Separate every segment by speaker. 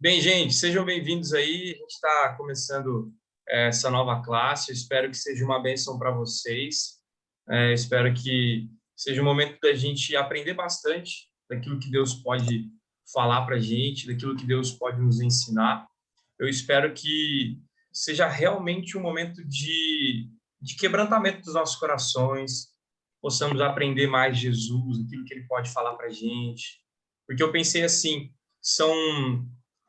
Speaker 1: Bem, gente, sejam bem-vindos aí. A gente está começando essa nova classe. Eu espero que seja uma bênção para vocês. Espero que seja um momento da gente aprender bastante daquilo que Deus pode falar para a gente, daquilo que Deus pode nos ensinar. Eu espero que seja realmente um momento de quebrantamento dos nossos corações, possamos aprender mais de Jesus, aquilo que Ele pode falar para a gente. Porque eu pensei assim, são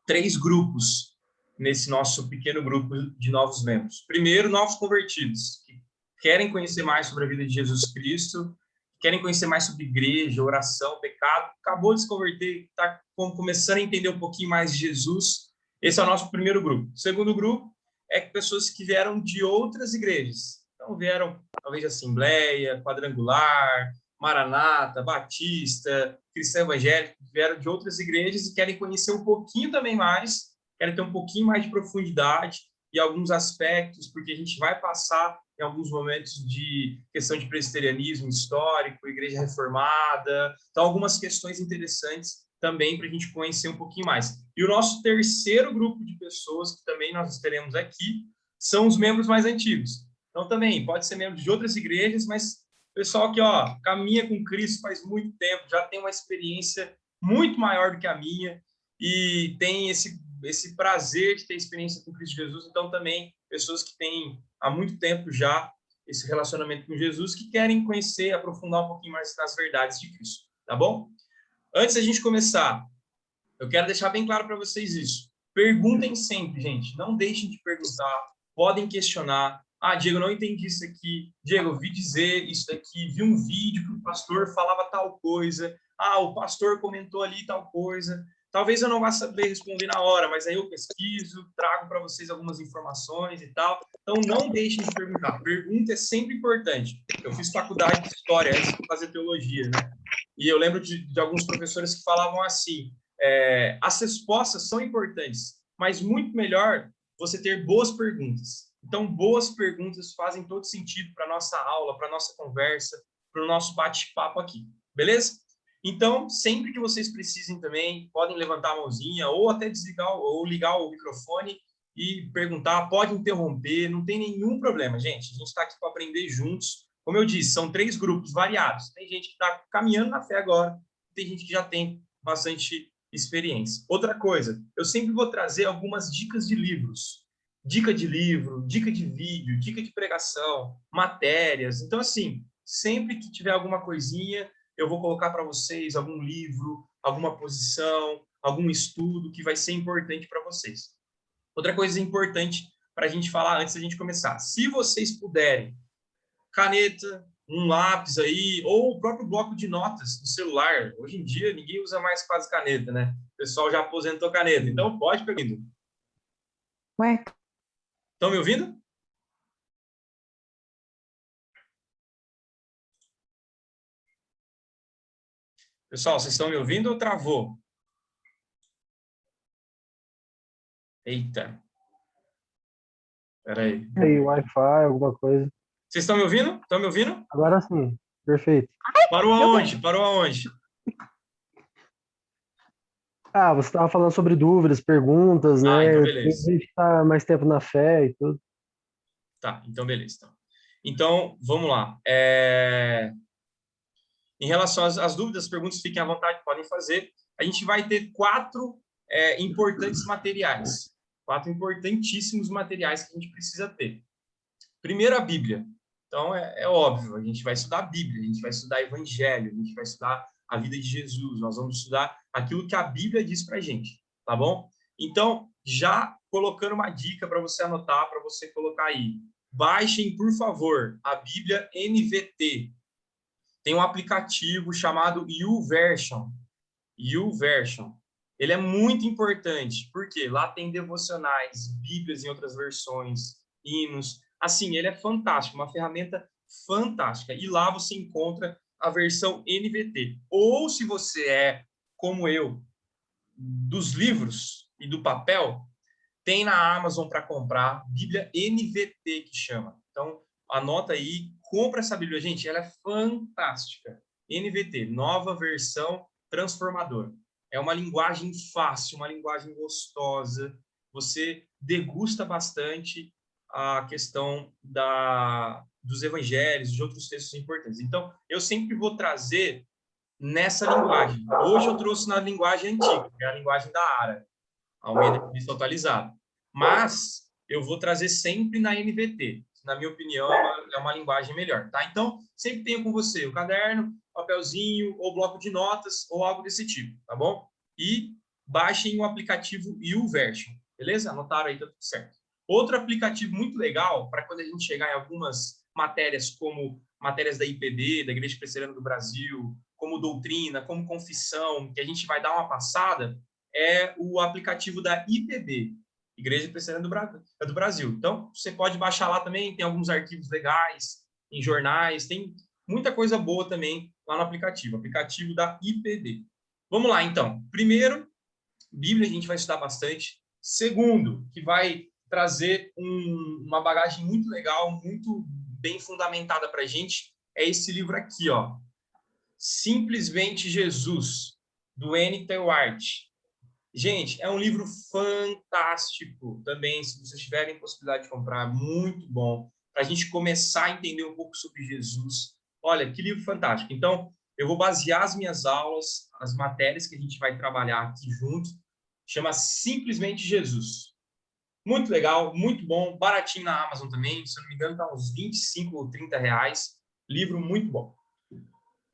Speaker 1: 3 grupos nesse nosso pequeno grupo de novos membros. Primeiro, novos convertidos, que querem conhecer mais sobre a vida de Jesus Cristo, querem conhecer mais sobre igreja, oração, pecado, acabou de se converter, está começando a entender um pouquinho mais de Jesus. Esse é o nosso primeiro grupo. O segundo grupo é pessoas que vieram de outras igrejas. Então, vieram, talvez, de Assembleia, Quadrangular, Maranata, Batista, Cristã Evangélica, vieram de outras igrejas e querem conhecer um pouquinho também mais, querem ter um pouquinho mais de profundidade e alguns aspectos, porque a gente vai passar em alguns momentos de questão de presbiterianismo histórico, igreja reformada, então algumas questões interessantes também para a gente conhecer um pouquinho mais. E o nosso terceiro grupo de pessoas, que também nós teremos aqui, são os membros mais antigos. Então também pode ser membro de outras igrejas, mas pessoal que caminha com Cristo faz muito tempo, já tem uma experiência muito maior do que a minha e tem esse prazer de ter experiência com Cristo Jesus. Então, também, pessoas que têm há muito tempo já esse relacionamento com Jesus, que querem conhecer, aprofundar um pouquinho mais nas verdades de Cristo, tá bom? Antes da gente começar, eu quero deixar bem claro para vocês isso. Perguntem sempre, gente. Não deixem de perguntar. Podem questionar. Ah, Diego, não entendi isso aqui. Diego, eu vi dizer isso daqui. Vi um vídeo que o pastor falava tal coisa. Ah, o pastor comentou ali tal coisa. Talvez eu não vá saber responder na hora, mas aí eu pesquiso, trago para vocês algumas informações e tal. Então, não deixem de perguntar. Pergunta é sempre importante. Eu fiz faculdade de História antes de fazer Teologia, né? E eu lembro de alguns professores que falavam assim, as respostas são importantes, mas muito melhor você ter boas perguntas. Então, boas perguntas fazem todo sentido para a nossa aula, para a nossa conversa, para o nosso bate-papo aqui, beleza? Então, sempre que vocês precisem também, podem levantar a mãozinha ou até desligar ou ligar o microfone e perguntar, pode interromper, não tem nenhum problema, gente. A gente está aqui para aprender juntos. Como eu disse, são 3 grupos variados. Tem gente que está caminhando na fé agora, tem gente que já tem bastante experiência. Outra coisa, eu sempre vou trazer algumas dicas de livros. Dica de livro, dica de vídeo, dica de pregação, matérias. Então, assim, sempre que tiver alguma coisinha, eu vou colocar para vocês algum livro, alguma posição, algum estudo que vai ser importante para vocês. Outra coisa importante para a gente falar antes da gente começar. Se vocês puderem, caneta, um lápis aí, ou o próprio bloco de notas do celular. Hoje em dia, ninguém usa mais quase caneta, né? O pessoal já aposentou caneta. Então, pode perguntar.
Speaker 2: Ué,
Speaker 1: Estão me ouvindo? Pessoal, vocês estão me ouvindo ou travou? Eita. Espera aí.
Speaker 3: Aí, Wi-Fi, alguma coisa.
Speaker 1: Vocês estão me ouvindo? Estão me ouvindo?
Speaker 3: Agora sim, perfeito.
Speaker 1: Parou aonde? Parou aonde?
Speaker 3: Ah, você estava falando sobre dúvidas, perguntas,
Speaker 1: Ah,
Speaker 3: né?
Speaker 1: então
Speaker 3: A
Speaker 1: beleza.
Speaker 3: gente está mais tempo na fé e tudo.
Speaker 1: Tá, então beleza. Então, vamos lá. Em relação às dúvidas, perguntas, fiquem à vontade, podem fazer. A gente vai ter 4 importantes materiais. 4 importantíssimos materiais que a gente precisa ter. Primeiro, a Bíblia. Então, é óbvio, a gente vai estudar a Bíblia, a gente vai estudar Evangelho, a gente vai estudar a vida de Jesus, nós vamos estudar aquilo que a Bíblia diz para a gente, tá bom? Então, já colocando uma dica para você anotar, para você colocar aí. Baixem, por favor, a Bíblia NVT. Tem um aplicativo chamado YouVersion. YouVersion. Ele é muito importante, porque lá tem devocionais, bíblias em outras versões, hinos. Assim, ele é fantástico, uma ferramenta fantástica. E lá você encontra a versão NVT. Ou, se você é, como eu, dos livros e do papel, tem na Amazon para comprar, Bíblia NVT que chama. Então, anota aí, compra essa Bíblia. Gente, ela é fantástica. NVT, nova versão transformadora. É uma linguagem fácil, uma linguagem gostosa. Você degusta bastante a questão dos evangelhos, de outros textos importantes. Então, eu sempre vou trazer nessa linguagem. Hoje eu trouxe na linguagem antiga, que é a linguagem da Ara, Almeida Revista Atualizada. Mas eu vou trazer sempre na NVT. Na minha opinião, é uma linguagem melhor, tá? Então, sempre tenha com você o caderno, papelzinho, ou bloco de notas, ou algo desse tipo, tá bom? E baixem o aplicativo YouVersion, beleza? Anotaram aí, tá tudo certo. Outro aplicativo muito legal, para quando a gente chegar em algumas matérias, como matérias da IPB, da Igreja Presbiteriana do Brasil, como doutrina, como confissão, que a gente vai dar uma passada, é o aplicativo da IPB, Igreja Presbiteriana do Brasil. Então, você pode baixar lá também, tem alguns arquivos legais, em jornais, tem muita coisa boa também lá no aplicativo da IPB. Vamos lá, então. Primeiro, Bíblia a gente vai estudar bastante. Segundo, que vai trazer uma bagagem muito legal, muito bem fundamentada para a gente, é esse livro aqui, ó. Simplesmente Jesus, do N.T. Wright. Gente, é um livro fantástico também, se vocês tiverem possibilidade de comprar, muito bom, para a gente começar a entender um pouco sobre Jesus. Olha, que livro fantástico. Então, eu vou basear as minhas aulas, as matérias que a gente vai trabalhar aqui junto, chama Simplesmente Jesus. Muito legal, muito bom, baratinho na Amazon também, se eu não me engano, está uns 25 ou 30 reais. Livro muito bom.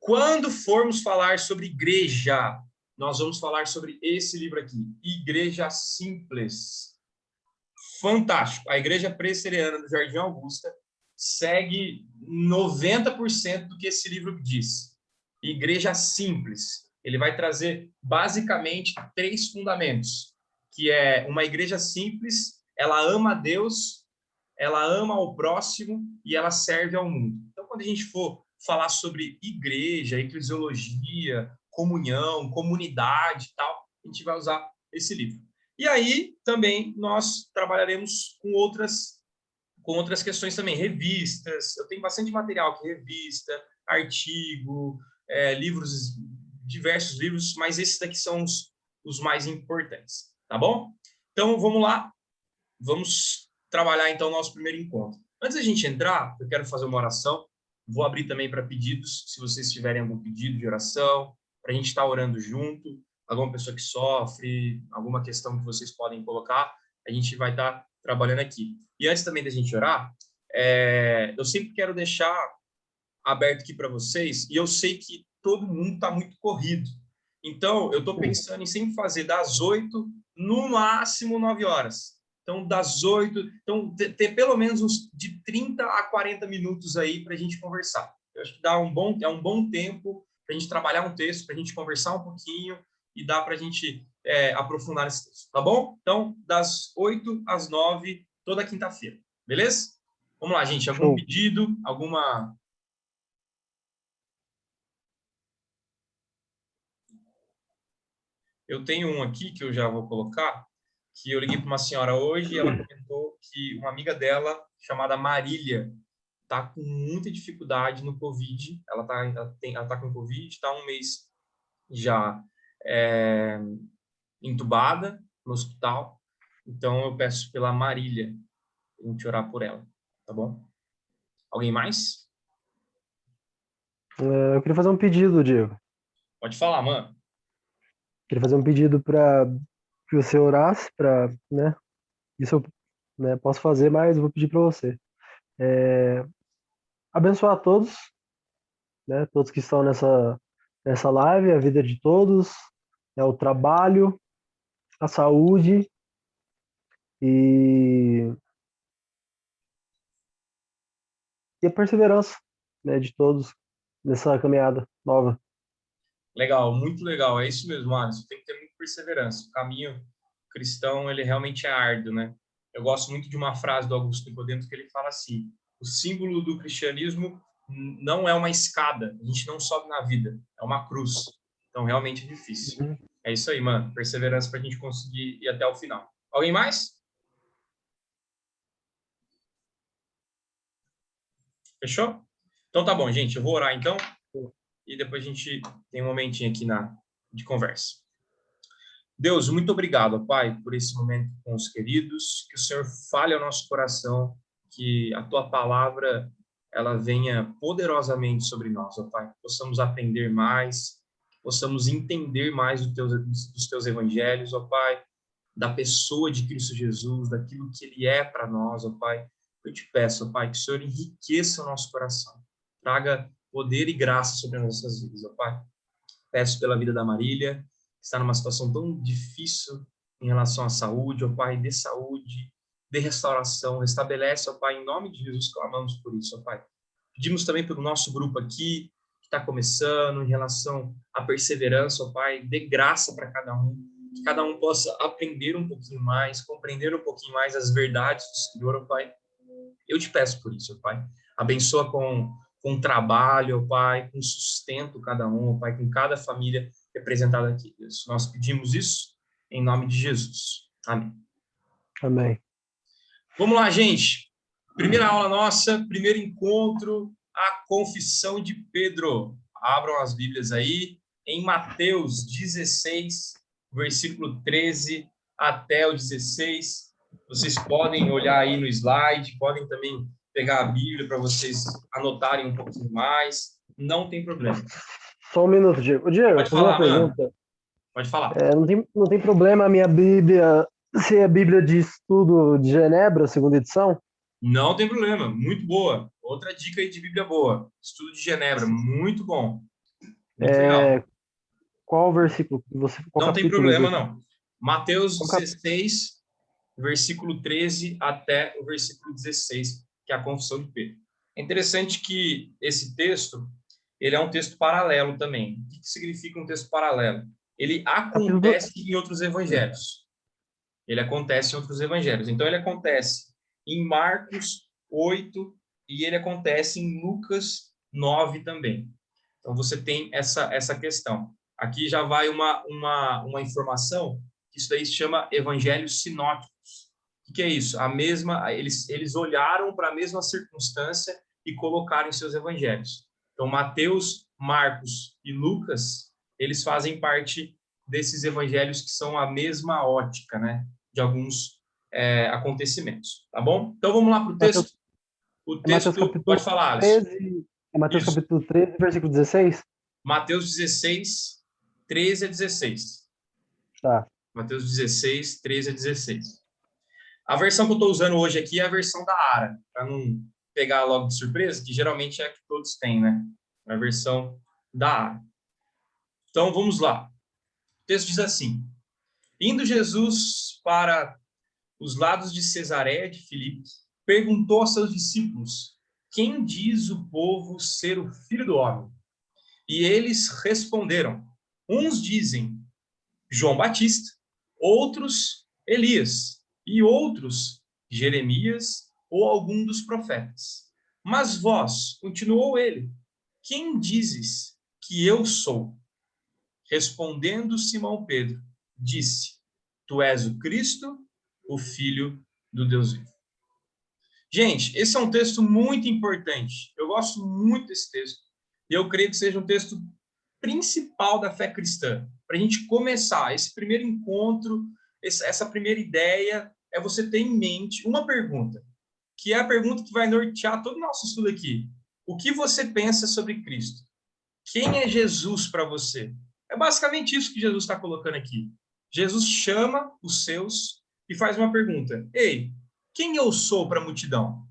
Speaker 1: Quando formos falar sobre igreja, nós vamos falar sobre esse livro aqui, Igreja Simples. Fantástico. A Igreja Presbiteriana do Jardim Augusta segue 90% do que esse livro diz. Igreja Simples. Ele vai trazer basicamente 3 fundamentos, que é uma igreja simples, ela ama a Deus, ela ama o próximo e ela serve ao mundo. Então, quando a gente for falar sobre igreja, eclesiologia, comunhão, comunidade e tal, a gente vai usar esse livro. E aí, também, nós trabalharemos com outras questões também, revistas. Eu tenho bastante material aqui, revista, artigo, livros, diversos livros, mas esses daqui são os mais importantes, tá bom? Então, vamos lá. Vamos trabalhar, então, o nosso primeiro encontro. Antes da gente entrar, eu quero fazer uma oração. Vou abrir também para pedidos, se vocês tiverem algum pedido de oração, para a gente estar orando junto, alguma pessoa que sofre, alguma questão que vocês podem colocar, a gente vai estar trabalhando aqui. E antes também da gente orar, eu sempre quero deixar aberto aqui para vocês, e eu sei que todo mundo está muito corrido. Então, eu estou pensando em sempre fazer das 8, no máximo 9 horas. Então, das 8, então, ter pelo menos uns de 30 a 40 minutos aí para a gente conversar. Eu acho que é um bom tempo para a gente trabalhar um texto, para a gente conversar um pouquinho e dá para a gente aprofundar esse texto, tá bom? Então, das 8 às 9, toda quinta-feira, beleza? Vamos lá, gente. Algum pedido, alguma... Eu tenho um aqui que eu já vou colocar, que eu liguei para uma senhora hoje e ela comentou que uma amiga dela, chamada Marília, está com muita dificuldade no Covid. Ela tá com Covid, está um mês já entubada no hospital. Então, eu peço pela Marília, a gente orar por ela, tá bom? Alguém mais?
Speaker 3: Eu queria fazer um pedido, Diego.
Speaker 1: Pode falar, mano.
Speaker 3: Queria fazer um pedido para que você orasse, para, né? Isso eu, né, posso fazer, mas eu vou pedir para você. Abençoar a todos, né? Todos que estão nessa live, a vida de todos, né, o trabalho, a saúde e, e a perseverança, né, de todos nessa caminhada nova.
Speaker 1: Legal, muito legal. É isso mesmo, Alisson. Tem que ter muita perseverança. O caminho cristão, ele realmente é árduo, né? Eu gosto muito de uma frase do Augusto Nicodemos que ele fala assim: o símbolo do cristianismo não é uma escada, a gente não sobe na vida, é uma cruz. Então, realmente é difícil.
Speaker 3: Uhum.
Speaker 1: É isso aí, mano. Perseverança para a gente conseguir ir até o final. Alguém mais? Fechou? Então tá bom, gente. Eu vou orar então e depois a gente tem um momentinho aqui de conversa. Deus, muito obrigado, ó Pai, por esse momento com os queridos, que o Senhor fale ao nosso coração, que a Tua palavra, ela venha poderosamente sobre nós, ó Pai, que possamos aprender mais, possamos entender mais dos Teus evangelhos, ó Pai, da pessoa de Cristo Jesus, daquilo que Ele é para nós, ó Pai. Eu te peço, ó Pai, que o Senhor enriqueça o nosso coração, traga poder e graça sobre as nossas vidas, ó Pai. Peço pela vida da Marília, que está numa situação tão difícil em relação à saúde, ó Pai, dê saúde, dê restauração, restabelece, ó Pai, em nome de Jesus, clamamos por isso, ó Pai. Pedimos também pelo nosso grupo aqui, que está começando, em relação à perseverança, ó Pai, dê graça para cada um, que cada um possa aprender um pouquinho mais, compreender um pouquinho mais as verdades do Senhor, ó Pai. Eu te peço por isso, ó Pai. Abençoa com trabalho, ó Pai, com sustento cada um, ó Pai, com cada família representada aqui, Deus. Nós pedimos isso em nome de Jesus. Amém.
Speaker 3: Amém.
Speaker 1: Vamos lá, gente. Primeira aula nossa, primeiro encontro, a confissão de Pedro. Abram as Bíblias aí, em Mateus 16, versículo 13 até o 16. Vocês podem olhar aí no slide, podem também pegar a Bíblia para vocês anotarem um pouquinho mais. Não tem problema.
Speaker 3: Só um minuto, Diego. Diego,
Speaker 1: Pode
Speaker 3: fazer uma
Speaker 1: falar, mano.
Speaker 3: pergunta.
Speaker 1: Pode falar.
Speaker 3: Não tem problema a minha Bíblia ser a Bíblia de Estudo de Genebra, segunda edição?
Speaker 1: Não tem problema. Muito boa. Outra dica aí de Bíblia boa. Estudo de Genebra. Muito bom. Muito legal.
Speaker 3: Qual o versículo? Qual
Speaker 1: Não tem
Speaker 3: capítulo?
Speaker 1: problema, não. Mateus
Speaker 3: Qual
Speaker 1: 16, versículo 13 até o versículo 16, que é a confissão de Pedro. É interessante que esse texto, ele é um texto paralelo também. O que significa um texto paralelo? Ele acontece em outros evangelhos. Ele acontece em outros evangelhos. Então, ele acontece em Marcos 8 e ele acontece em Lucas 9 também. Então, você tem essa questão. Aqui já vai uma informação, que isso daí se chama evangelhos sinóticos. O que é isso? Eles olharam para a mesma circunstância e colocaram em seus evangelhos. Então, Mateus, Marcos e Lucas, eles fazem parte desses evangelhos que são a mesma ótica, né, de alguns acontecimentos, tá bom? Então, vamos lá para o texto. O texto, pode falar, Alisson.
Speaker 3: 13, Mateus capítulo 13, versículo 16?
Speaker 1: Mateus 16, 13 a 16.
Speaker 3: Tá.
Speaker 1: Mateus 16, 13 a 16. A versão que eu estou usando hoje aqui é a versão da ARA, para não pegar logo de surpresa, que geralmente é a que todos têm, né? A versão da ARA. Então, vamos lá. O texto diz assim: Indo Jesus para os lados de Cesareia de Filipe, perguntou aos seus discípulos: Quem diz o povo ser o Filho do Homem? E eles responderam: Uns dizem João Batista, outros Elias, e outros Jeremias ou algum dos profetas. Mas vós, continuou ele, quem dizes que eu sou? Respondendo Simão Pedro, disse: Tu és o Cristo, o Filho do Deus vivo. Gente, esse é um texto muito importante. Eu gosto muito desse texto. E eu creio que seja um texto principal da fé cristã. Para a gente começar esse primeiro encontro, essa primeira ideia, é você ter em mente uma pergunta, que é a pergunta que vai nortear todo o nosso estudo aqui. O que você pensa sobre Cristo? Quem é Jesus para você? É basicamente isso que Jesus está colocando aqui. Jesus chama os seus e faz uma pergunta. Ei, quem eu sou para a multidão?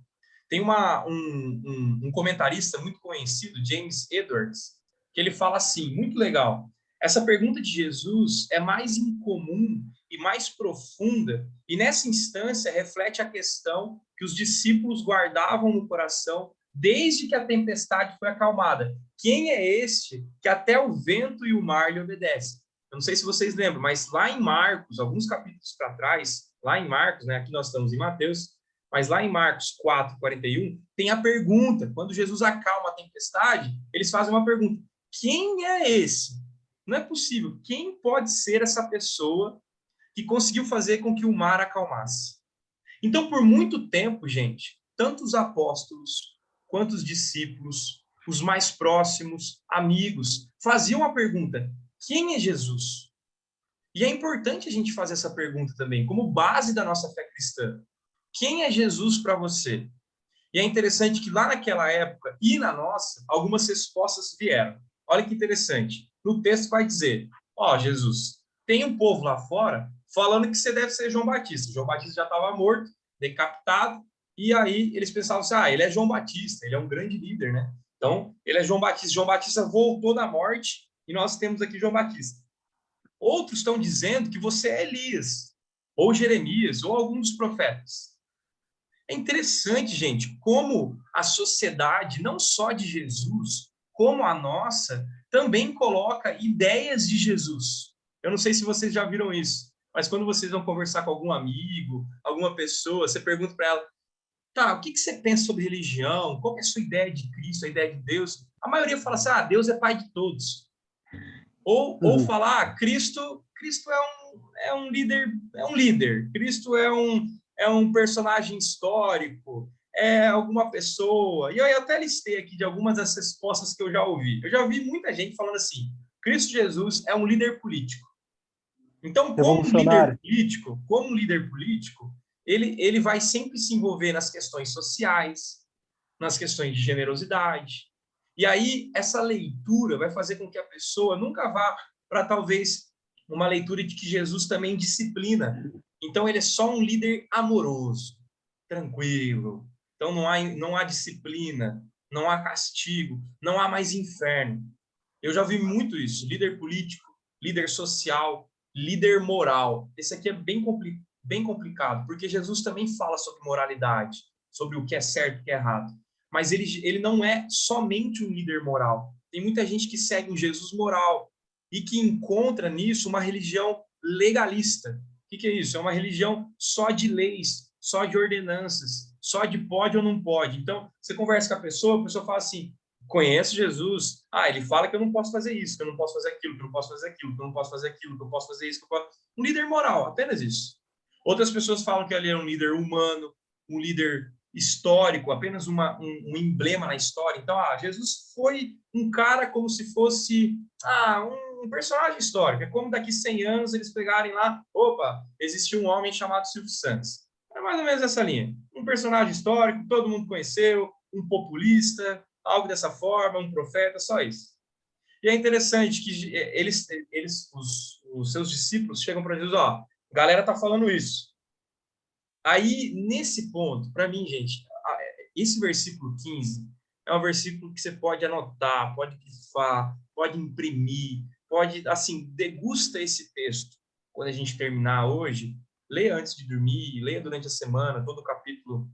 Speaker 1: Tem um comentarista muito conhecido, James Edwards, que ele fala assim, muito legal. Essa pergunta de Jesus é mais incomum e mais profunda, e nessa instância reflete a questão que os discípulos guardavam no coração desde que a tempestade foi acalmada. Quem é este que até o vento e o mar lhe obedecem? Eu não sei se vocês lembram, mas lá em Marcos, alguns capítulos para trás, lá em Marcos, né, aqui nós estamos em Mateus, mas lá em Marcos 4, 41, tem a pergunta. Quando Jesus acalma a tempestade, eles fazem uma pergunta. Quem é esse? Não é possível. Quem pode ser essa pessoa que conseguiu fazer com que o mar acalmasse? Então, por muito tempo, gente, tanto os apóstolos quanto os discípulos, os mais próximos, amigos, faziam a pergunta: quem é Jesus? E é importante a gente fazer essa pergunta também, como base da nossa fé cristã. Quem é Jesus para você? E é interessante que lá naquela época e na nossa, algumas respostas vieram. Olha que interessante. No texto vai dizer, ó, Jesus, tem um povo lá fora falando que você deve ser João Batista. João Batista já estava morto, decapitado, e aí eles pensavam assim, ele é João Batista, ele é um grande líder, né? Então, ele é João Batista. João Batista voltou da morte e nós temos aqui João Batista. Outros estão dizendo que você é Elias, ou Jeremias, ou algum dos profetas. É interessante, gente, como a sociedade, não só de Jesus, como a nossa, também coloca ideias de Jesus. Eu não sei se vocês já viram isso, mas quando vocês vão conversar com algum amigo, alguma pessoa, você pergunta para ela, tá, o que você pensa sobre religião? Qual é a sua ideia de Cristo, a ideia de Deus? A maioria fala assim, Deus é pai de todos. Ou falar, Cristo é um líder. Cristo é um personagem histórico, é alguma pessoa. E eu até listei aqui de algumas das respostas que eu já ouvi. Eu já ouvi muita gente falando assim, Cristo Jesus é um líder político. Então,
Speaker 3: Revolucionário.
Speaker 1: como um líder político, ele vai sempre se envolver nas questões sociais, nas questões de generosidade. E aí, essa leitura vai fazer com que a pessoa nunca vá para, talvez, uma leitura de que Jesus também disciplina. Então, ele é só um líder amoroso, tranquilo. Então, não há disciplina, não há castigo, não há mais inferno. Eu já vi muito isso. Líder político, líder social, líder moral. Esse aqui é bem complicado, porque Jesus também fala sobre moralidade, sobre o que é certo e o que é errado. Mas ele não é somente um líder moral. Tem muita gente que segue um Jesus moral e que encontra nisso uma religião legalista. O que é isso? É uma religião só de leis, só de ordenanças, só de pode ou não pode. Então, você conversa com a pessoa fala assim, conheço Jesus. Ele fala que eu não posso fazer isso, que eu não posso fazer aquilo, que eu não posso fazer aquilo, que eu não posso fazer aquilo, que eu posso fazer isso, que eu posso... Um líder moral, apenas isso. Outras pessoas falam que ele é um líder humano, um líder histórico, apenas um emblema na história. Então, Jesus foi um cara como se fosse um personagem histórico. É como daqui 100 anos eles pegarem lá, existiu um homem chamado Silvio Santos. É mais ou menos essa linha. Um personagem histórico, todo mundo conheceu, um populista, algo dessa forma, um profeta, só isso. E é interessante que os seus discípulos chegam para Jesus, a galera tá falando isso. Aí, nesse ponto, para mim, gente, esse versículo 15 é um versículo que você pode anotar, pode grifar, pode imprimir, pode, assim, degusta esse texto. Quando a gente terminar hoje, leia antes de dormir, leia durante a semana, todo o capítulo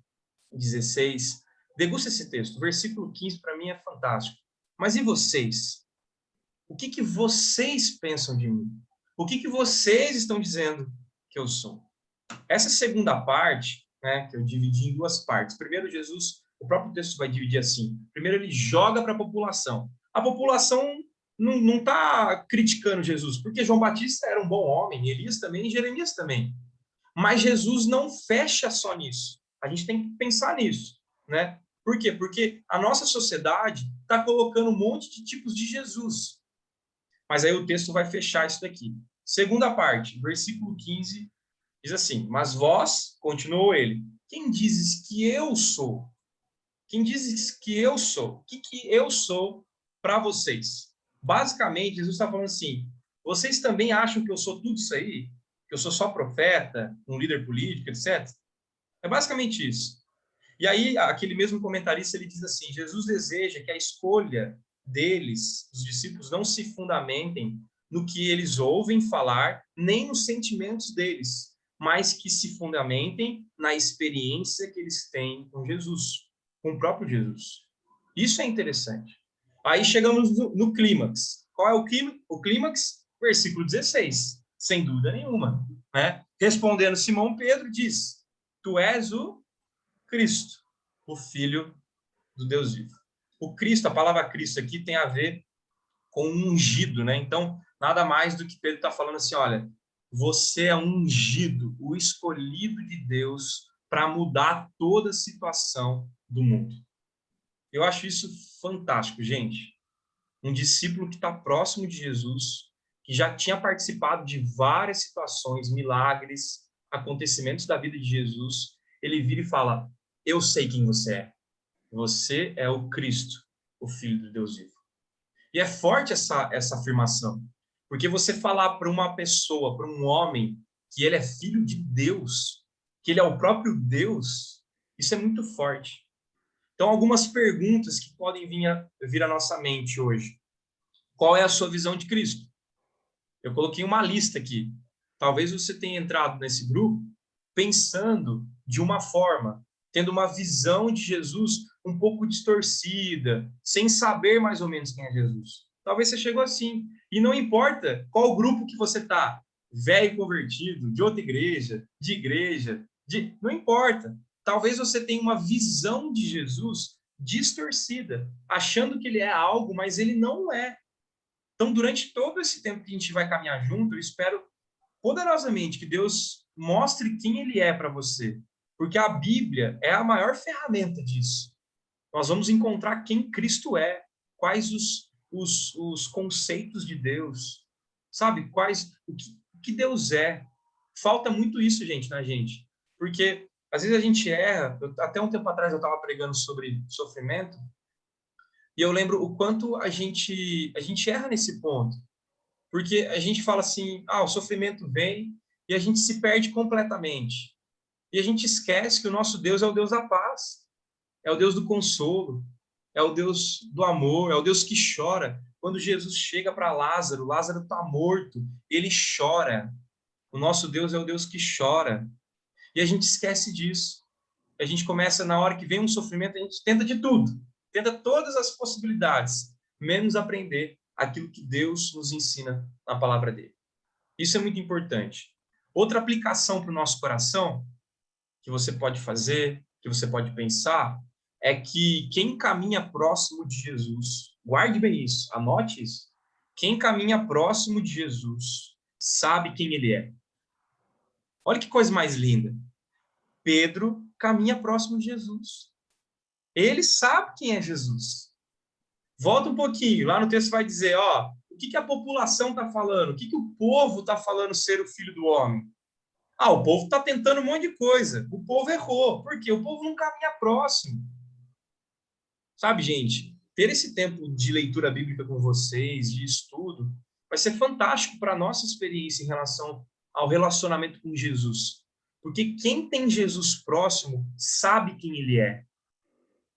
Speaker 1: 16. Degusta esse texto. O versículo 15, para mim, é fantástico. Mas e vocês? O que vocês pensam de mim? O que vocês estão dizendo que eu sou? Essa segunda parte, né, que eu dividi em duas partes. Primeiro, Jesus, o próprio texto vai dividir assim. Primeiro, ele joga para a população. A população não está criticando Jesus, porque João Batista era um bom homem, Elias também, e Jeremias também. Mas Jesus não fecha só nisso. A gente tem que pensar nisso, né? Por quê? Porque a nossa sociedade está colocando um monte de tipos de Jesus. Mas aí o texto vai fechar isso daqui. Segunda parte, versículo 15, diz assim, mas vós, continuou ele, quem dizes que eu sou? Quem dizes que eu sou? O que eu sou para vocês? Basicamente, Jesus está falando assim, vocês também acham que eu sou tudo isso aí? Que eu sou só profeta, um líder político, etc? É basicamente isso. E aí, aquele mesmo comentarista, ele diz assim, Jesus deseja que a escolha deles, os discípulos, não se fundamentem no que eles ouvem falar, nem nos sentimentos deles, mas que se fundamentem na experiência que eles têm com Jesus, com o próprio Jesus. Isso é interessante. Aí chegamos no clímax. Qual é o clímax? Versículo 16, sem dúvida nenhuma. Né? Respondendo Simão Pedro, diz, tu és o Cristo, o Filho do Deus vivo. O Cristo, a palavra Cristo aqui tem a ver com ungido, né? Então, nada mais do que Pedro está falando assim, olha, você é ungido, o escolhido de Deus para mudar toda a situação do mundo. Eu acho isso fantástico, gente. Um discípulo que está próximo de Jesus, que já tinha participado de várias situações, milagres, acontecimentos da vida de Jesus, ele vira e fala: eu sei quem você é. Você é o Cristo, o Filho do Deus vivo. E é forte essa afirmação, porque você falar para uma pessoa, para um homem, que ele é filho de Deus, que ele é o próprio Deus, isso é muito forte. Então, algumas perguntas que podem vir à nossa mente hoje. Qual é a sua visão de Cristo? Eu coloquei uma lista aqui. Talvez você tenha entrado nesse grupo pensando de uma forma, tendo uma visão de Jesus um pouco distorcida, sem saber mais ou menos quem é Jesus. Talvez você chegou assim. E não importa qual grupo que você está, velho convertido, de outra igreja, não importa. Talvez você tenha uma visão de Jesus distorcida, achando que ele é algo, mas ele não é. Então, durante todo esse tempo que a gente vai caminhar junto, eu espero poderosamente que Deus mostre quem ele é para você, porque a Bíblia é a maior ferramenta disso. Nós vamos encontrar quem Cristo é, quais os conceitos de Deus, sabe? O que Deus é. Falta muito isso, gente, na gente, porque às vezes a gente erra. Até um tempo atrás eu estava pregando sobre sofrimento, e eu lembro o quanto a gente erra nesse ponto. Porque a gente fala assim, o sofrimento vem e a gente se perde completamente. E a gente esquece que o nosso Deus é o Deus da paz, é o Deus do consolo, é o Deus do amor, é o Deus que chora. Quando Jesus chega para Lázaro, Lázaro está morto, ele chora. O nosso Deus é o Deus que chora. E a gente esquece disso. A gente começa, na hora que vem um sofrimento, a gente tenta de tudo, tenta todas as possibilidades, menos aprender aquilo que Deus nos ensina na palavra dele. Isso é muito importante. Outra aplicação para o nosso coração, que você pode fazer, que você pode pensar, é que quem caminha próximo de Jesus, guarde bem isso, anote isso, quem caminha próximo de Jesus sabe quem ele é. Olha que coisa mais linda. Pedro caminha próximo de Jesus. Ele sabe quem é Jesus. Volta um pouquinho, lá no texto vai dizer, o que a população está falando? O que o povo está falando ser o filho do homem? O povo está tentando um monte de coisa. O povo errou. Por quê? O povo não caminha próximo. Sabe, gente, ter esse tempo de leitura bíblica com vocês, de estudo, vai ser fantástico para a nossa experiência em relação ao relacionamento com Jesus. Porque quem tem Jesus próximo sabe quem ele é.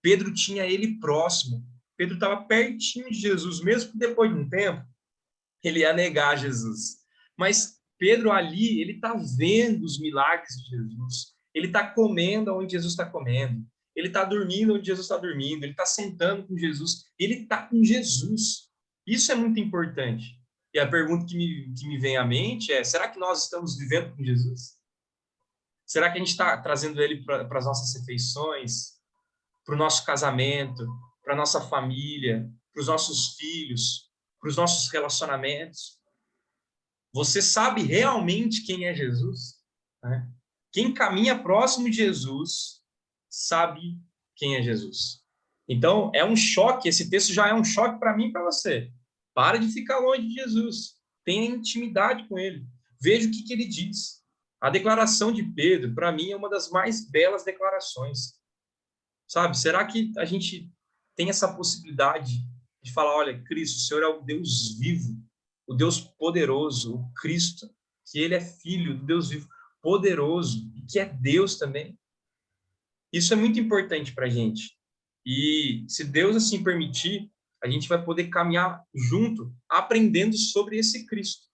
Speaker 1: Pedro tinha ele próximo. Pedro estava pertinho de Jesus, mesmo que depois de um tempo ele ia negar Jesus. Mas Pedro ali, ele está vendo os milagres de Jesus. Ele está comendo onde Jesus está comendo. Ele está dormindo onde Jesus está dormindo. Ele está sentando com Jesus. Ele está com Jesus. Isso é muito importante. E a pergunta que me vem à mente é, será que nós estamos vivendo com Jesus? Será que a gente está trazendo ele para as nossas refeições, para o nosso casamento, para a nossa família, para os nossos filhos, para os nossos relacionamentos? Você sabe realmente quem é Jesus? Né? Quem caminha próximo de Jesus sabe quem é Jesus. Então, é um choque, esse texto já é um choque para mim e para você. Para de ficar longe de Jesus. Tenha intimidade com ele. Veja o que ele diz. A declaração de Pedro, para mim, é uma das mais belas declarações. Sabe, será que a gente tem essa possibilidade de falar, olha, Cristo, o Senhor é o Deus vivo, o Deus poderoso, o Cristo, que ele é filho do Deus vivo, poderoso, e que é Deus também? Isso é muito importante para a gente. E se Deus assim permitir, a gente vai poder caminhar junto, aprendendo sobre esse Cristo,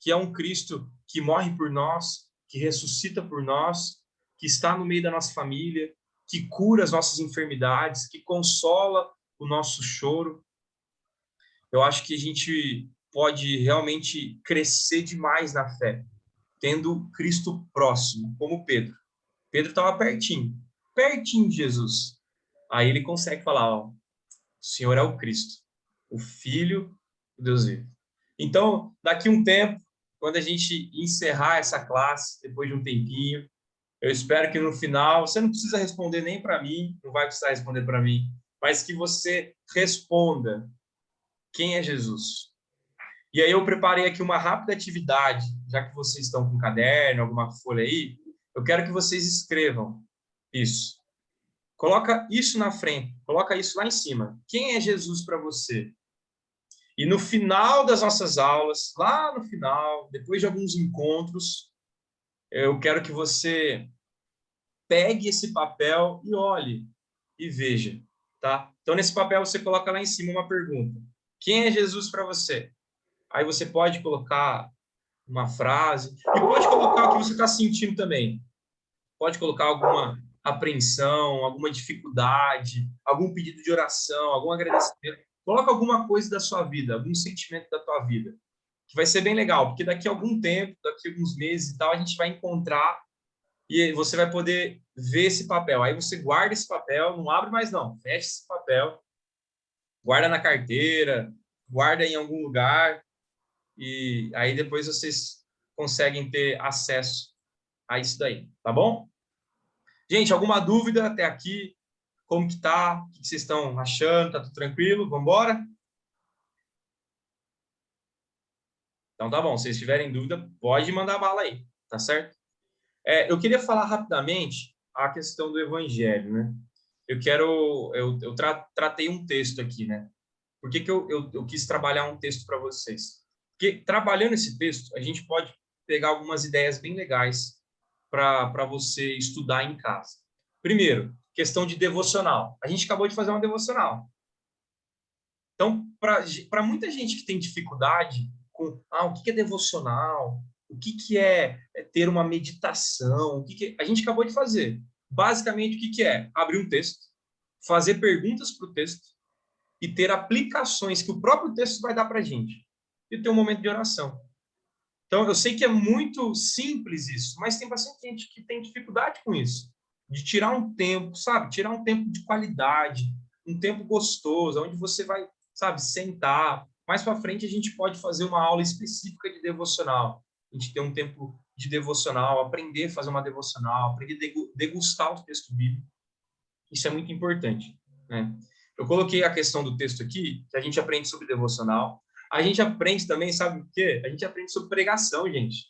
Speaker 1: que é um Cristo que morre por nós, que ressuscita por nós, que está no meio da nossa família, que cura as nossas enfermidades, que consola o nosso choro. Eu acho que a gente pode realmente crescer demais na fé, tendo Cristo próximo, como Pedro. Pedro estava pertinho de Jesus. Aí ele consegue falar, o Senhor é o Cristo, o Filho do Deus vivo. Então, daqui um tempo, quando a gente encerrar essa classe, depois de um tempinho, eu espero que no final, você não precisa responder nem para mim, não vai precisar responder para mim, mas que você responda quem é Jesus. E aí eu preparei aqui uma rápida atividade, já que vocês estão com um caderno, alguma folha aí, eu quero que vocês escrevam isso. Coloca isso na frente, coloca isso lá em cima. Quem é Jesus para você? E no final das nossas aulas, lá no final, depois de alguns encontros, eu quero que você pegue esse papel e olhe e veja, tá? Então, nesse papel, você coloca lá em cima uma pergunta. Quem é Jesus para você? Aí você pode colocar uma frase e pode colocar o que você está sentindo também. Pode colocar alguma apreensão, alguma dificuldade, algum pedido de oração, algum agradecimento. Coloca alguma coisa da sua vida, algum sentimento da tua vida, que vai ser bem legal, porque daqui a algum tempo, daqui a alguns meses e tal, a gente vai encontrar e você vai poder ver esse papel. Aí você guarda esse papel, não abre mais não, fecha esse papel, guarda na carteira, guarda em algum lugar e aí depois vocês conseguem ter acesso a isso daí, tá bom? Gente, alguma dúvida até aqui? Como que tá? O que vocês estão achando? Tá tudo tranquilo? Vamos embora? Então tá bom, se vocês tiverem dúvida, pode mandar bala aí, tá certo? Eu queria falar rapidamente a questão do evangelho, né? Tratei um texto aqui, né? Por que eu quis trabalhar um texto para vocês? Porque trabalhando esse texto, a gente pode pegar algumas ideias bem legais para você estudar em casa. Primeiro, questão de devocional. A gente acabou de fazer uma devocional. Então, para muita gente que tem dificuldade com o que é devocional, o que é ter uma meditação, a gente acabou de fazer. Basicamente, o que é? Abrir um texto, fazer perguntas para o texto e ter aplicações que o próprio texto vai dar para a gente. E ter um momento de oração. Então, eu sei que é muito simples isso, mas tem bastante gente que tem dificuldade com isso. De tirar um tempo, sabe? Tirar um tempo de qualidade, um tempo gostoso, onde você vai, sabe, sentar. Mais para frente, a gente pode fazer uma aula específica de devocional. A gente ter um tempo de devocional, aprender a fazer uma devocional, aprender a degustar o texto bíblico. Isso é muito importante, né? Eu coloquei a questão do texto aqui, que a gente aprende sobre devocional. A gente aprende também, sabe o quê? A gente aprende sobre pregação, gente.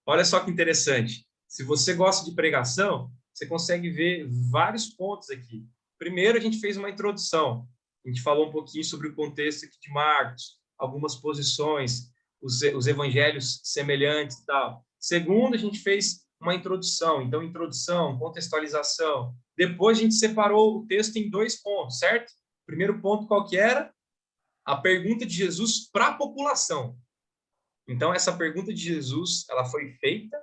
Speaker 1: Olha só que interessante. Se você gosta de pregação, você consegue ver vários pontos aqui. Primeiro, a gente fez uma introdução. A gente falou um pouquinho sobre o contexto aqui de Marcos, algumas posições, os evangelhos semelhantes e tal. Segundo, a gente fez uma introdução. Então, introdução, contextualização. Depois, a gente separou o texto em 2 pontos, certo? Primeiro ponto, qual que era? A pergunta de Jesus para a população. Então, essa pergunta de Jesus, ela foi feita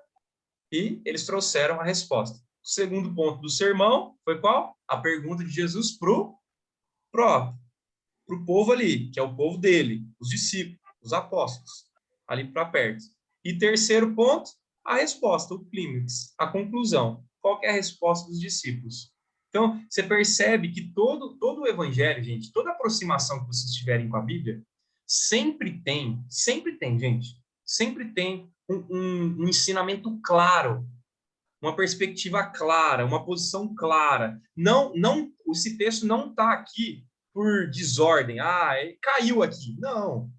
Speaker 1: e eles trouxeram a resposta. O segundo ponto do sermão foi qual? A pergunta de Jesus para o povo ali, que é o povo dele, os discípulos, os apóstolos, ali para perto. E terceiro ponto, a resposta, o clímax, a conclusão. Qual que é a resposta dos discípulos? Então, você percebe que todo o evangelho, gente, toda aproximação que vocês tiverem com a Bíblia, sempre tem, gente, sempre tem um ensinamento claro, uma perspectiva clara, uma posição clara. Esse texto não está aqui por desordem. Ele caiu aqui. Não.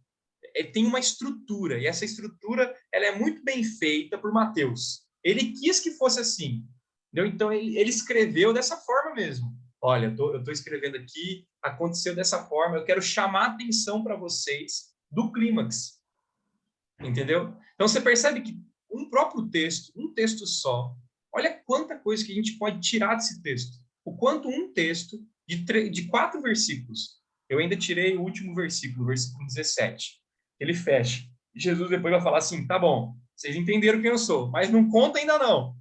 Speaker 1: Ele tem uma estrutura, e essa estrutura ela é muito bem feita por Mateus. Ele quis que fosse assim. Entendeu? Então, ele escreveu dessa forma mesmo. Olha, eu estou escrevendo aqui, aconteceu dessa forma, eu quero chamar a atenção para vocês do clímax. Entendeu? Então, você percebe que um próprio texto, um texto só, olha quanta coisa que a gente pode tirar desse texto. O quanto um texto de 4 versículos. Eu ainda tirei o último versículo, o versículo 17. Ele fecha. E Jesus depois vai falar assim, tá bom, vocês entenderam quem eu sou, mas não conta ainda não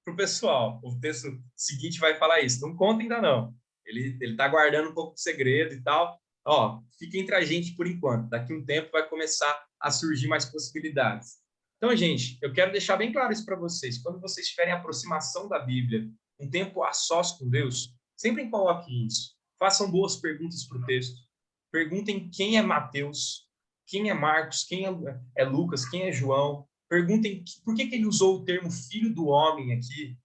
Speaker 1: para o pessoal. O texto seguinte vai falar isso, não conta ainda não. Ele está guardando um pouco de segredo e tal. Ó, fica entre a gente por enquanto. Daqui a um tempo vai começar a surgir mais possibilidades. Então, gente, eu quero deixar bem claro isso para vocês. Quando vocês tiverem aproximação da Bíblia, um tempo a sós com Deus, sempre coloquem isso. Façam boas perguntas para o texto. Perguntem quem é Mateus, quem é Marcos, quem é Lucas, quem é João. Perguntem por que ele usou o termo filho do homem aqui.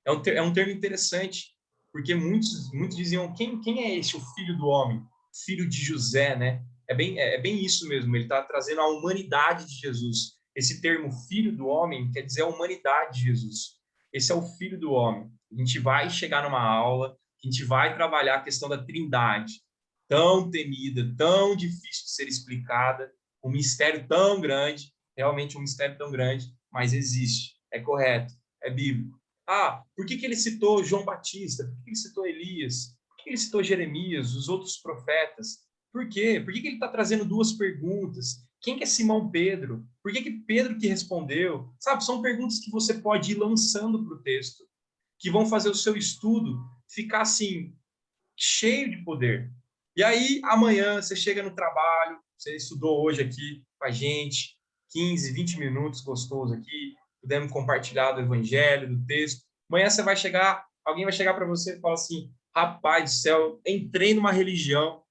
Speaker 1: É um termo interessante, porque muitos diziam, quem é esse, o filho do homem? Filho de José, né? é bem isso mesmo, ele está trazendo a humanidade de Jesus. Esse termo filho do homem quer dizer a humanidade de Jesus. Esse é o filho do homem. A gente vai chegar numa aula, a gente vai trabalhar a questão da trindade, tão temida, tão difícil de ser explicada, um mistério tão grande, realmente um mistério tão grande, mas existe, é correto, é bíblico. Ah, por que ele citou João Batista? Por que ele citou Elias? Por que ele citou Jeremias, os outros profetas? Por quê? Por que ele está trazendo duas perguntas? Quem que é Simão Pedro? Por que Pedro que respondeu? Sabe, são perguntas que você pode ir lançando para o texto, que vão fazer o seu estudo ficar assim, cheio de poder. E aí, amanhã, você chega no trabalho, você estudou hoje aqui com a gente, 15, 20 minutos gostoso aqui, pudemos compartilhar do evangelho, do texto. Amanhã você vai chegar, alguém vai chegar para você e falar assim, rapaz do céu, entrei numa religião,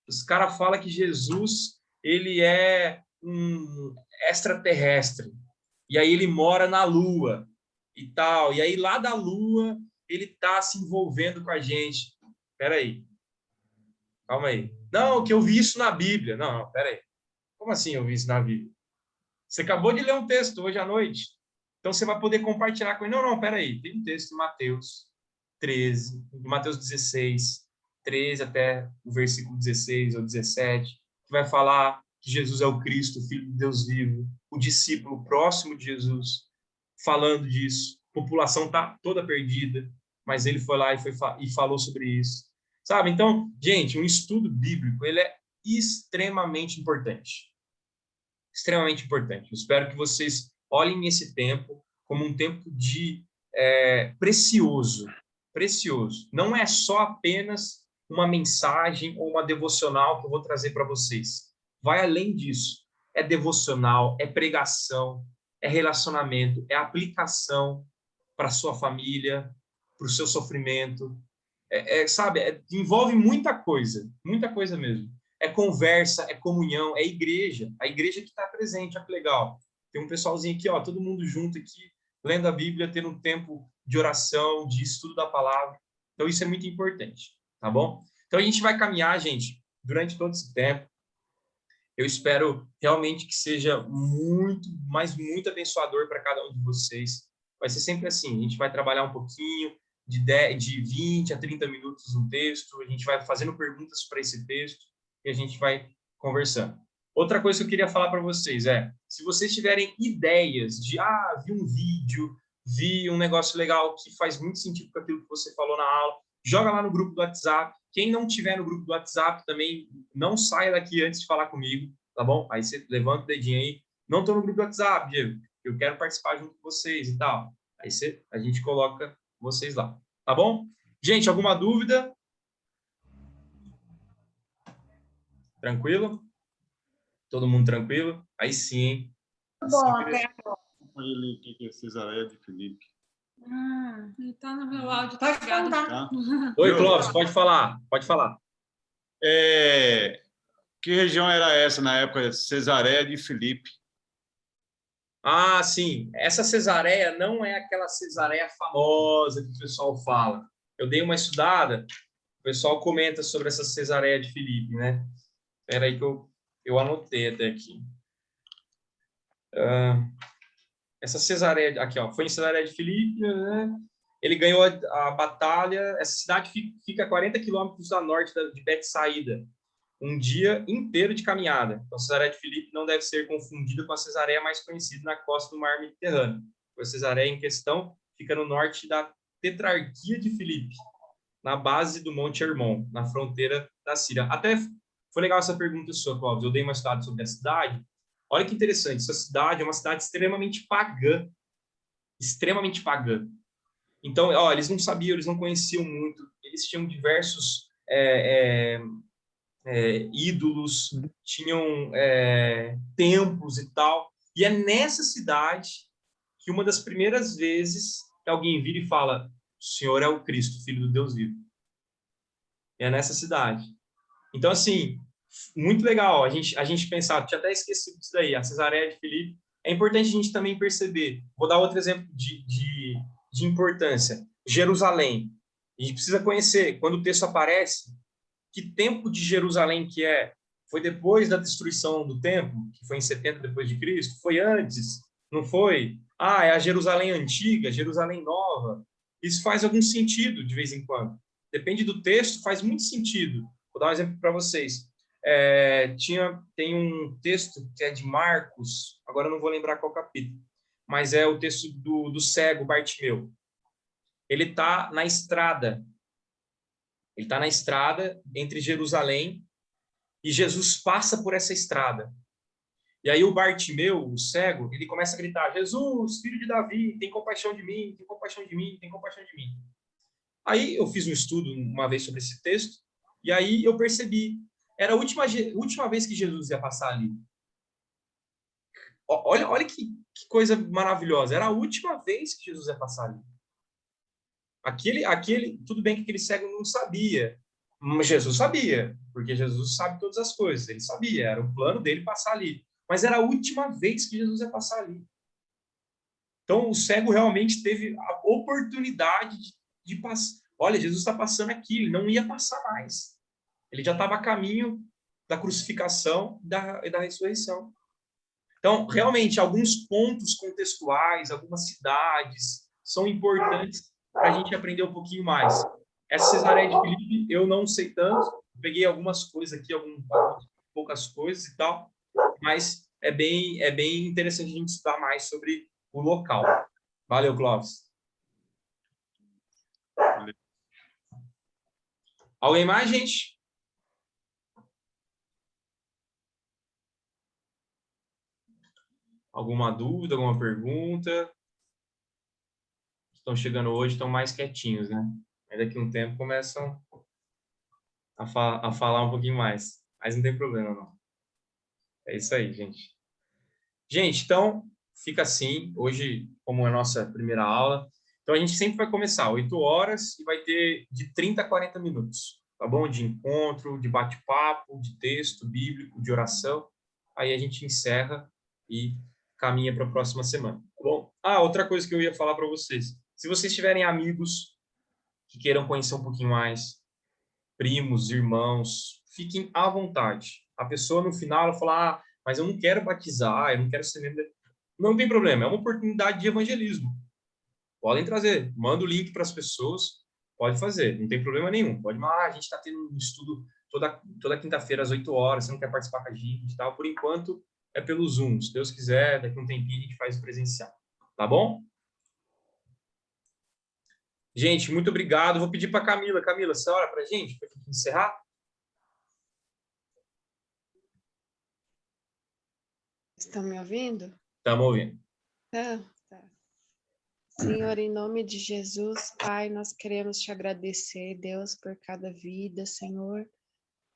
Speaker 1: os caras falam que Jesus, ele é um extraterrestre, e aí ele mora na Lua e tal, e aí lá da Lua ele está se envolvendo com a gente. Peraí, calma aí. Não, que eu vi isso na Bíblia. Não, peraí. Como assim eu vi isso na Bíblia? Você acabou de ler um texto hoje à noite. Então você vai poder compartilhar com ele. Não, peraí. Tem um texto em Mateus 13, em Mateus 16, 13 até o versículo 16 ou 17, que vai falar que Jesus é o Cristo, o Filho de Deus vivo, o discípulo próximo de Jesus, falando disso. A população está toda perdida, mas ele foi lá e falou sobre isso. Sabe? Então, gente, um estudo bíblico, ele é extremamente importante. Extremamente importante. Eu espero que vocês olhem esse tempo como um tempo de precioso. Precioso. Não é só apenas uma mensagem ou uma devocional que eu vou trazer para vocês. Vai além disso. É devocional, é pregação, é relacionamento, é aplicação para a sua família, para o seu sofrimento. Sabe, envolve muita coisa mesmo. É conversa, é comunhão, é igreja. A igreja que está presente, olha que legal. Tem um pessoalzinho aqui, ó, todo mundo junto aqui, lendo a Bíblia, tendo um tempo de oração, de estudo da palavra. Então, isso é muito importante, tá bom? Então, a gente vai caminhar, gente, durante todo esse tempo. Eu espero realmente que seja muito, mas muito abençoador para cada um de vocês. Vai ser sempre assim, a gente vai trabalhar um pouquinho, de 20 a 30 minutos no texto, a gente vai fazendo perguntas para esse texto e a gente vai conversando. Outra coisa que eu queria falar para vocês se vocês tiverem ideias de, vi um vídeo, vi um negócio legal que faz muito sentido com aquilo que você falou na aula, joga lá no grupo do WhatsApp. Quem não tiver no grupo do WhatsApp também, não saia daqui antes de falar comigo, tá bom? Aí você levanta o dedinho aí. Não estou no grupo do WhatsApp, Diego. Eu quero participar junto com vocês e tal. Aí a gente coloca vocês lá, tá bom? Gente, alguma dúvida? Tranquilo? Todo mundo tranquilo? Aí sim, hein?
Speaker 4: Bom, até
Speaker 5: Ele que é Cesareia de Filipe.
Speaker 4: ele tá no meu áudio, tá ligado?
Speaker 5: Tá?
Speaker 1: Oi, Clóvis, pode falar, pode falar.
Speaker 5: Que região era essa na época? Cesareia de Filipe.
Speaker 1: Ah, sim. Essa cesareia não é aquela cesareia famosa que o pessoal fala. Eu dei uma estudada, o pessoal comenta sobre essa cesareia de Filipe, né? Espera aí que eu anotei até aqui. Essa cesareia, aqui, ó, foi em Cesareia de Filipe, né? Ele ganhou a batalha. Essa cidade fica a 40 quilômetros a norte de Betsaída. Um dia inteiro de caminhada. Então, Cesareia de Filipe não deve ser confundida com a Cesareia mais conhecida na costa do Mar Mediterrâneo. A Cesareia em questão fica no norte da Tetrarquia de Filipe, na base do Monte Hermon, na fronteira da Síria. Até foi legal essa pergunta sua, Cláudio. Eu dei uma estudada sobre a cidade. Olha que interessante, essa cidade é uma cidade extremamente pagã. Extremamente pagã. Então, eles não sabiam, eles não conheciam muito. Eles tinham diversos ídolos, tinham templos e tal. E é nessa cidade que uma das primeiras vezes que alguém vira e fala: o Senhor é o Cristo, Filho do Deus vivo. E é nessa cidade. Então, assim, muito legal a gente pensar, tinha até esquecido disso daí, a Cesareia de Filipe. É importante a gente também perceber. Vou dar outro exemplo de importância. Jerusalém. A gente precisa conhecer, quando o texto aparece, que tempo de Jerusalém que é? Foi depois da destruição do templo, que foi em 70 depois de Cristo? Foi antes? Não foi? Ah, é a Jerusalém antiga, Jerusalém nova. Isso faz algum sentido de vez em quando. Depende do texto, faz muito sentido. Vou dar um exemplo para vocês. Tem um texto que é de Marcos, agora eu não vou lembrar qual capítulo, mas é o texto do cego Bartimeu. Ele está na estrada. Ele está na estrada entre Jerusalém e Jesus passa por essa estrada. E aí o Bartimeu, o cego, ele começa a gritar: Jesus, filho de Davi, tem compaixão de mim, tem compaixão de mim, tem compaixão de mim. Aí eu fiz um estudo uma vez sobre esse texto, e aí eu percebi, era a última vez que Jesus ia passar ali. Olha que coisa maravilhosa, era a última vez que Jesus ia passar ali. Tudo bem que aquele cego não sabia, mas Jesus sabia, porque Jesus sabe todas as coisas, ele sabia, era o plano dele passar ali. Mas era a última vez que Jesus ia passar ali. Então, o cego realmente teve a oportunidade de passar. Olha, Jesus está passando aqui, ele não ia passar mais. Ele já estava a caminho da crucificação e da ressurreição. Então, realmente, alguns pontos contextuais, algumas cidades, são importantes para a gente aprender um pouquinho mais. Essa Cesareia de Filipe, eu não sei tanto, peguei algumas coisas aqui, poucas coisas e tal, mas é bem interessante a gente estudar mais sobre o local. Valeu, Clóvis. Alguém mais, gente? Alguma dúvida, alguma pergunta? Estão chegando hoje, estão mais quietinhos, né? Aí daqui a um tempo começam a falar um pouquinho mais. Mas não tem problema, não. É isso aí, gente. Gente, então, fica assim. Hoje, como é a nossa primeira aula, então a gente sempre vai começar 8 horas e vai ter de 30 a 40 minutos, tá bom? De encontro, de bate-papo, de texto bíblico, de oração. Aí a gente encerra e caminha para a próxima semana, tá bom? Outra coisa que eu ia falar para vocês. Se vocês tiverem amigos que queiram conhecer um pouquinho mais, primos, irmãos, fiquem à vontade. A pessoa no final ela fala: mas eu não quero batizar, eu não quero ser membro. Não tem problema, é uma oportunidade de evangelismo. Podem trazer, manda o link para as pessoas, pode fazer, não tem problema nenhum. Pode mandar, a gente está tendo um estudo toda quinta-feira às 8 horas, você não quer participar com a gente e tal. Por enquanto, é pelo Zoom. Se Deus quiser, daqui a um tempinho a gente faz presencial. Tá bom? Gente, muito obrigado. Vou pedir para Camila. Camila, você ora para a gente, para encerrar?
Speaker 6: Estão me ouvindo?
Speaker 1: Estamos ouvindo.
Speaker 6: Tá. Senhor, em nome de Jesus, Pai, nós queremos te agradecer, Deus, por cada vida, Senhor,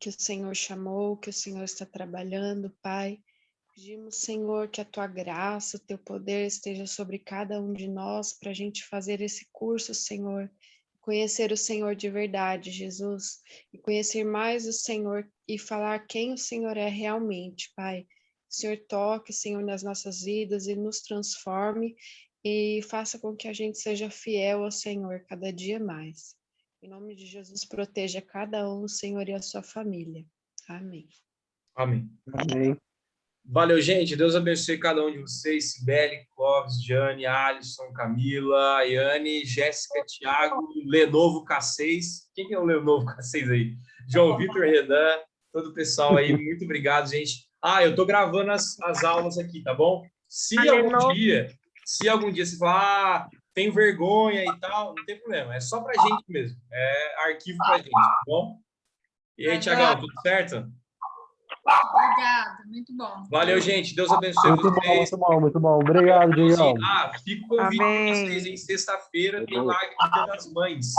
Speaker 6: que o Senhor chamou, que o Senhor está trabalhando, Pai. Pedimos, Senhor, que a tua graça, o teu poder esteja sobre cada um de nós para a gente fazer esse curso, Senhor. Conhecer o Senhor de verdade, Jesus, e conhecer mais o Senhor e falar quem o Senhor é realmente, Pai. O Senhor toque, Senhor, nas nossas vidas e nos transforme e faça com que a gente seja fiel ao Senhor cada dia mais. Em nome de Jesus, proteja cada um, Senhor, e a sua família. Amém.
Speaker 1: Amém.
Speaker 3: Amém.
Speaker 1: Valeu, gente. Deus abençoe cada um de vocês. Sibeli, Clóvis, Jane, Alisson, Camila, Ayane, Jéssica, Thiago, Lenovo K6. Quem que é o Lenovo K6 aí? João Vitor, Renan, todo o pessoal aí. Muito obrigado, gente. Eu tô gravando as aulas aqui, tá bom? Se algum dia você falar, tenho vergonha e tal, não tem problema. É só pra gente mesmo. É arquivo pra gente, tá bom? E aí, Thiagão, tudo certo?
Speaker 4: Obrigada, muito bom.
Speaker 1: Valeu, gente. Deus abençoe
Speaker 3: Muito
Speaker 1: vocês.
Speaker 3: bom, muito bom. Obrigado, Diegão.
Speaker 1: Fica o convite para
Speaker 2: Amém.
Speaker 1: vocês em sexta-feira, tem live do Dia das Mães.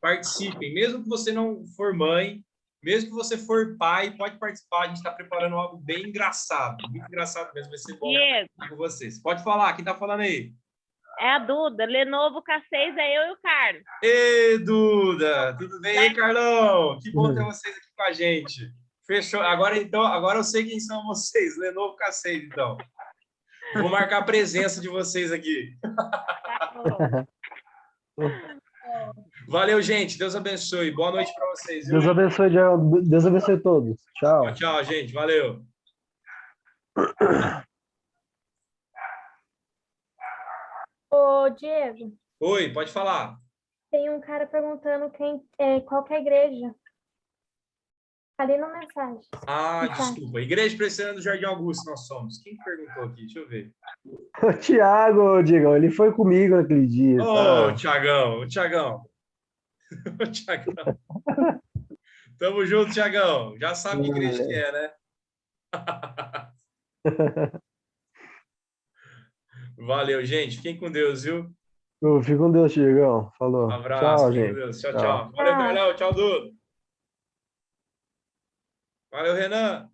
Speaker 1: Participem. Mesmo que você não for mãe, mesmo que você for pai, pode participar. A gente está preparando algo bem engraçado. Muito engraçado mesmo. Vai ser bom estar com vocês. Pode falar. Quem está falando aí?
Speaker 7: É a Duda. Lenovo K6 é eu e o Carlos.
Speaker 1: Ei, Duda. Tudo bem aí, Carlão? Que bom ter vocês aqui com a gente. Fechou. Agora eu sei quem são vocês. Lenovo K6, então. Vou marcar a presença de vocês aqui.
Speaker 7: Tá bom.
Speaker 1: Valeu, gente. Deus abençoe. Boa noite para vocês. Viu?
Speaker 3: Deus abençoe, Diego. Deus abençoe todos. Tchau.
Speaker 1: Tchau, tchau, gente. Valeu.
Speaker 8: Ô, Diego,
Speaker 1: Oi, pode falar.
Speaker 8: tem um cara perguntando qual que é a igreja. Ali na mensagem.
Speaker 1: Ah,
Speaker 8: Tá.
Speaker 1: desculpa. Igreja Presbiteriana do Jardim Augusto, nós somos. Quem que perguntou aqui? Deixa eu ver.
Speaker 3: O Thiago, Diego, ele foi comigo naquele dia.
Speaker 1: Ô,
Speaker 3: Tá?
Speaker 1: Tiagão, o Tiagão. O Tiagão. Tamo junto, Tiagão. Já sabe que igreja que é, né? Valeu, gente. Fiquem com Deus, viu?
Speaker 3: Fica com Deus, Diegão. Falou.
Speaker 1: Um abraço.
Speaker 3: Tchau,
Speaker 1: Fiquem com
Speaker 3: gente.
Speaker 1: Deus. Tchau,
Speaker 3: Tchau.
Speaker 1: tchau. Valeu, Carlão. Tchau, Dudu. Valeu, Renan.